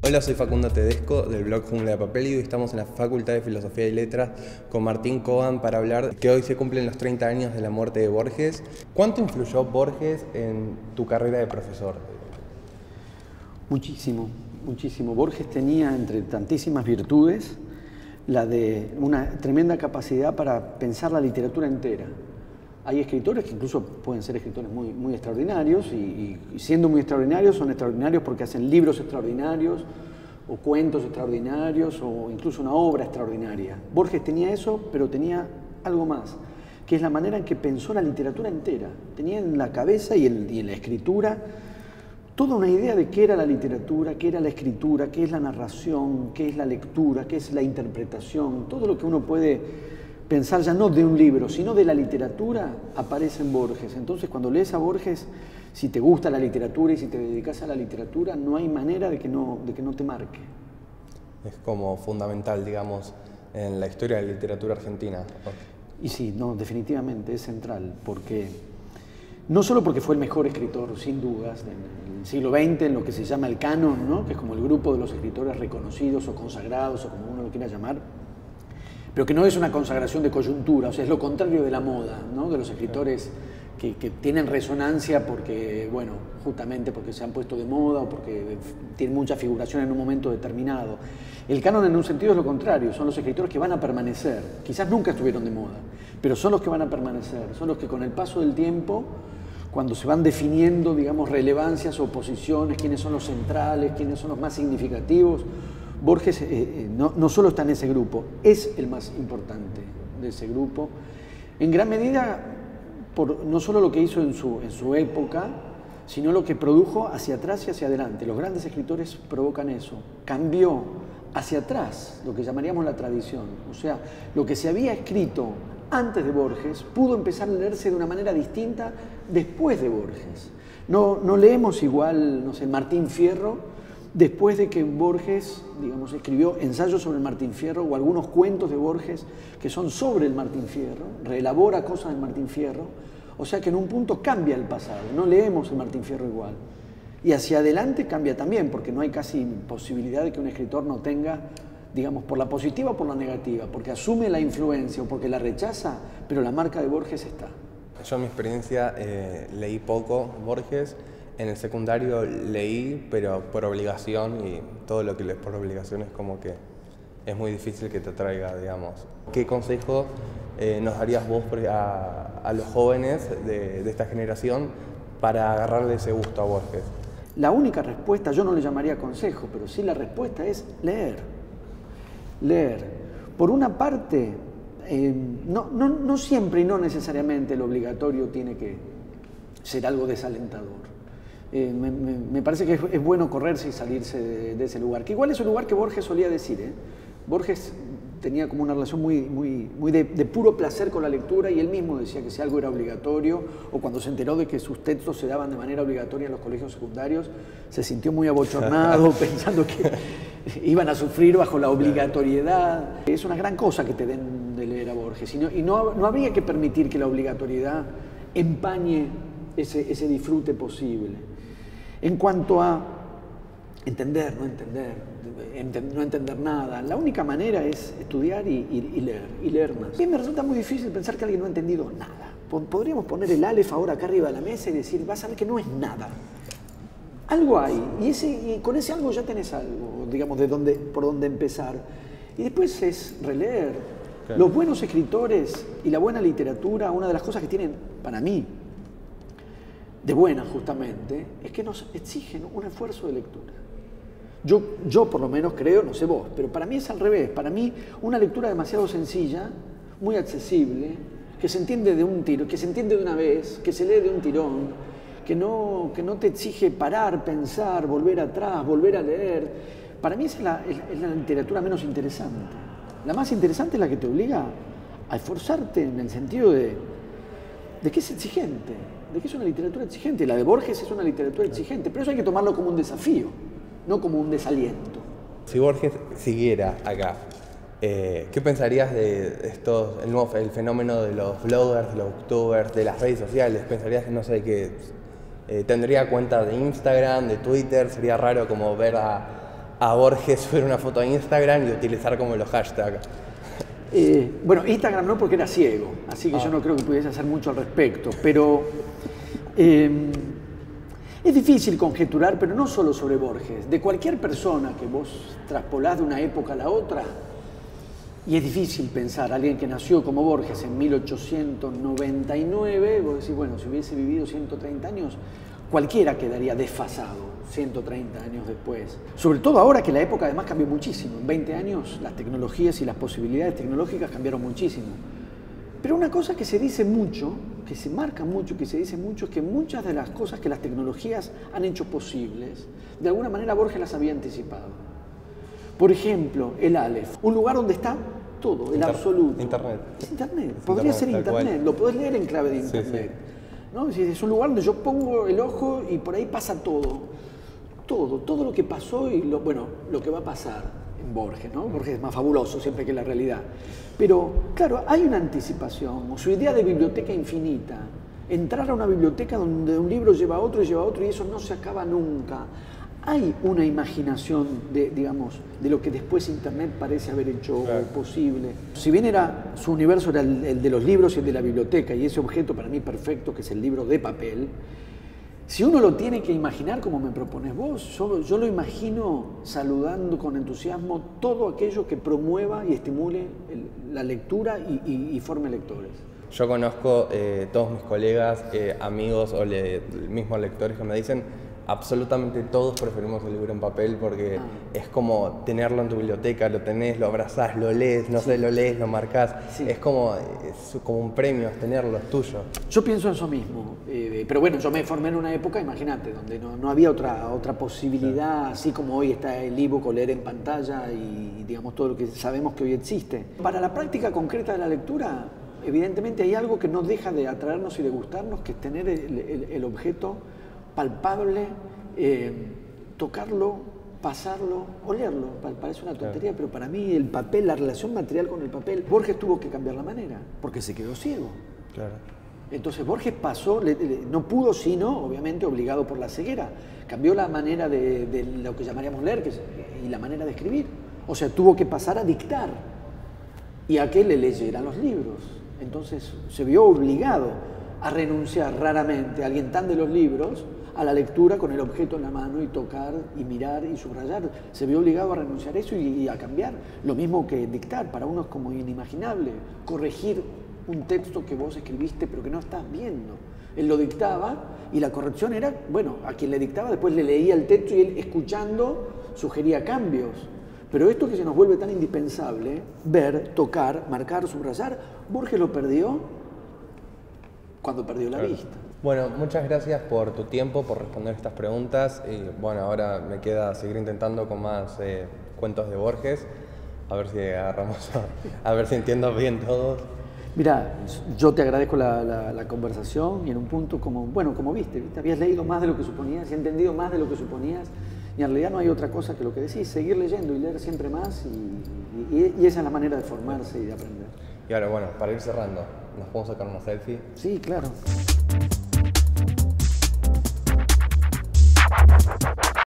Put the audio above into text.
Hola, soy Facundo Tedesco del blog Jungla de Papel y hoy estamos en la Facultad de Filosofía y Letras con Martín Kogan para hablar que hoy se cumplen los 30 años de la muerte de Borges. ¿Cuánto influyó Borges en tu carrera de profesor? Muchísimo, muchísimo. Borges tenía, entre tantísimas virtudes, la de una tremenda capacidad para pensar la literatura entera. Hay escritores que incluso pueden ser escritores muy extraordinarios y siendo muy extraordinarios, son extraordinarios porque hacen libros extraordinarios o cuentos extraordinarios o incluso una obra extraordinaria. Borges tenía eso, pero tenía algo más, que es la manera en que pensó la literatura entera. Tenía en la cabeza y en la escritura toda una idea de qué era la literatura, qué era la escritura, qué es la narración, qué es la lectura, qué es la interpretación, todo lo que uno puede pensar ya no de un libro, sino de la literatura, aparece en Borges. Entonces, cuando lees a Borges, si te gusta la literatura y si te dedicas a la literatura, no hay manera de que no te marque. Es como fundamental, digamos, en la historia de la literatura argentina. Y sí, no, definitivamente es central, porque no solo porque fue el mejor escritor, sin dudas, del siglo XX, en lo que se llama el canon, ¿no? Que es como el grupo de los escritores reconocidos o consagrados, o como uno lo quiera llamar, pero que no es una consagración de coyuntura, o sea, es lo contrario de la moda, ¿no? De los escritores que tienen resonancia porque, bueno, justamente porque se han puesto de moda o porque tienen mucha figuración en un momento determinado. El canon en un sentido es lo contrario, son los escritores que van a permanecer, quizás nunca estuvieron de moda, pero son los que van a permanecer, son los que con el paso del tiempo, cuando se van definiendo, digamos, relevancias o posiciones, quiénes son los centrales, quiénes son los más significativos, Borges no solo está en ese grupo, es el más importante de ese grupo, en gran medida por no solo lo que hizo en su época, sino lo que produjo hacia atrás y hacia adelante. Los grandes escritores provocan eso, cambió hacia atrás lo que llamaríamos la tradición, o sea, lo que se había escrito antes de Borges pudo empezar a leerse de una manera distinta después de Borges. No leemos igual, no sé, Martín Fierro, después de que Borges, digamos, escribió ensayos sobre el Martín Fierro o algunos cuentos de Borges que son sobre el Martín Fierro, reelabora cosas del Martín Fierro, o sea que en un punto cambia el pasado, no leemos el Martín Fierro igual. Y hacia adelante cambia también, porque no hay casi posibilidad de que un escritor no tenga, digamos, por la positiva o por la negativa, porque asume la influencia o porque la rechaza, pero la marca de Borges está. Yo en mi experiencia leí poco Borges. En el secundario leí, pero por obligación, y todo lo que lees por obligación es como que es muy difícil que te atraiga, digamos. ¿Qué consejo nos darías vos a los jóvenes de esta generación para agarrarle ese gusto a Borges? La única respuesta, yo no le llamaría consejo, pero sí la respuesta es leer. Leer. Por una parte, no siempre y no necesariamente lo obligatorio tiene que ser algo desalentador. Me parece que es bueno correrse y salirse de ese lugar, que igual es un lugar que Borges solía decir, ¿eh? Borges tenía como una relación muy de puro placer con la lectura y él mismo decía que si algo era obligatorio o cuando se enteró de que sus textos se daban de manera obligatoria en los colegios secundarios se sintió muy abochornado pensando que iban a sufrir bajo la obligatoriedad. Es una gran cosa que te den de leer a Borges y no habría que permitir que la obligatoriedad empañe ese disfrute posible. En cuanto a entender, no entender nada, la única manera es estudiar y leer más. A mí me resulta muy difícil pensar que alguien no ha entendido nada. Podríamos poner el Aleph ahora acá arriba de la mesa y decir, vas a ver que no es nada. Algo hay, y con ese algo ya tenés algo, digamos, por dónde empezar. Y después es releer. Claro. Los buenos escritores y la buena literatura, una de las cosas que tienen, para mí, de buena justamente, es que nos exigen un esfuerzo de lectura. Yo por lo menos creo, no sé vos, pero para mí es al revés. Para mí una lectura demasiado sencilla, muy accesible, que se entiende de un tiro, que se entiende de una vez, que se lee de un tirón, que no te exige parar, pensar, volver atrás, volver a leer. Para mí esa es la literatura menos interesante. La más interesante es la que te obliga a esforzarte en el sentido de que es exigente, de que es una literatura exigente. La de Borges es una literatura exigente, pero eso hay que tomarlo como un desafío, no como un desaliento. Si Borges siguiera acá, ¿qué pensarías de el fenómeno de los bloggers, de los booktubers, de las redes sociales? ¿Pensarías que, no sé, que tendría cuenta de Instagram, de Twitter? ¿Sería raro como ver a a Borges subir una foto a Instagram y utilizar como los hashtags. Bueno, Instagram no, porque era ciego, así que yo no creo que pudiese hacer mucho al respecto, pero es difícil conjeturar, pero no solo sobre Borges, de cualquier persona que vos traspolás de una época a la otra, y es difícil pensar, alguien que nació como Borges en 1899, vos decís, bueno, si hubiese vivido 130 años, cualquiera quedaría desfasado 130 años después. Sobre todo ahora que la época además cambió muchísimo. En 20 años las tecnologías y las posibilidades tecnológicas cambiaron muchísimo. Pero una cosa que se dice mucho, que se marca mucho, que se dice mucho, es que muchas de las cosas que las tecnologías han hecho posibles, de alguna manera Borges las había anticipado. Por ejemplo, el Aleph, un lugar donde está todo, el absoluto. Internet. Es Internet, podría ser Internet, lo podés leer en clave de Internet. Sí. ¿No? Es un lugar donde yo pongo el ojo y por ahí pasa todo. Todo lo que pasó y lo que va a pasar en Borges, ¿no? Borges es más fabuloso siempre que la realidad. Pero, claro, hay una anticipación, o su idea de biblioteca infinita. Entrar a una biblioteca donde un libro lleva a otro y eso no se acaba nunca. Hay una imaginación digamos, de lo que después Internet parece haber hecho posible. Si bien su universo era el de los libros y el de la biblioteca, y ese objeto para mí perfecto, que es el libro de papel, si uno lo tiene que imaginar como me propones vos, yo lo imagino saludando con entusiasmo todo aquello que promueva y estimule la lectura y forme lectores. Yo conozco todos mis colegas, amigos o mismos lectores que me dicen absolutamente todos preferimos el libro en papel porque es como tenerlo en tu biblioteca, lo tenés, lo abrazás, lo lees, lo lees, lo marcás. Sí. Es como un premio, es tenerlo, es tuyo. Yo pienso eso mismo, pero bueno, yo me formé en una época, imagínate, donde no había otra posibilidad, así como hoy está el ebook o leer en pantalla y digamos todo lo que sabemos que hoy existe. Para la práctica concreta de la lectura, evidentemente hay algo que no deja de atraernos y de gustarnos, que es tener el objeto palpable, tocarlo, pasarlo, olerlo. Parece una tontería, pero para mí el papel, la relación material con el papel, Borges tuvo que cambiar la manera, porque se quedó ciego. Claro. Entonces Borges pasó, no pudo sino, obviamente, obligado por la ceguera. Cambió la manera de lo que llamaríamos leer y la manera de escribir. O sea, tuvo que pasar a dictar y a que le leyeran los libros. Entonces se vio obligado a renunciar raramente, alguien tan de los libros, a la lectura con el objeto en la mano y tocar y mirar y subrayar. Se vio obligado a renunciar a eso y a cambiar. Lo mismo que dictar, para uno es como inimaginable. Corregir un texto que vos escribiste pero que no estás viendo. Él lo dictaba y la corrección era, bueno, a quien le dictaba después le leía el texto y él escuchando sugería cambios. Pero esto que se nos vuelve tan indispensable, ver, tocar, marcar, subrayar, Borges lo perdió cuando perdió la vista. Bueno, muchas gracias por tu tiempo, por responder estas preguntas. Y bueno, ahora me queda seguir intentando con más cuentos de Borges, a ver si agarramos, a ver si entiendo bien todos. Mira, yo te agradezco la conversación y en un punto como viste, habías leído más de lo que suponías y entendido más de lo que suponías y en realidad no hay otra cosa que lo que decís, seguir leyendo y leer siempre más y esa es la manera de formarse y de aprender. Y ahora, bueno, para ir cerrando, ¿nos podemos sacar una selfie? Sí, claro.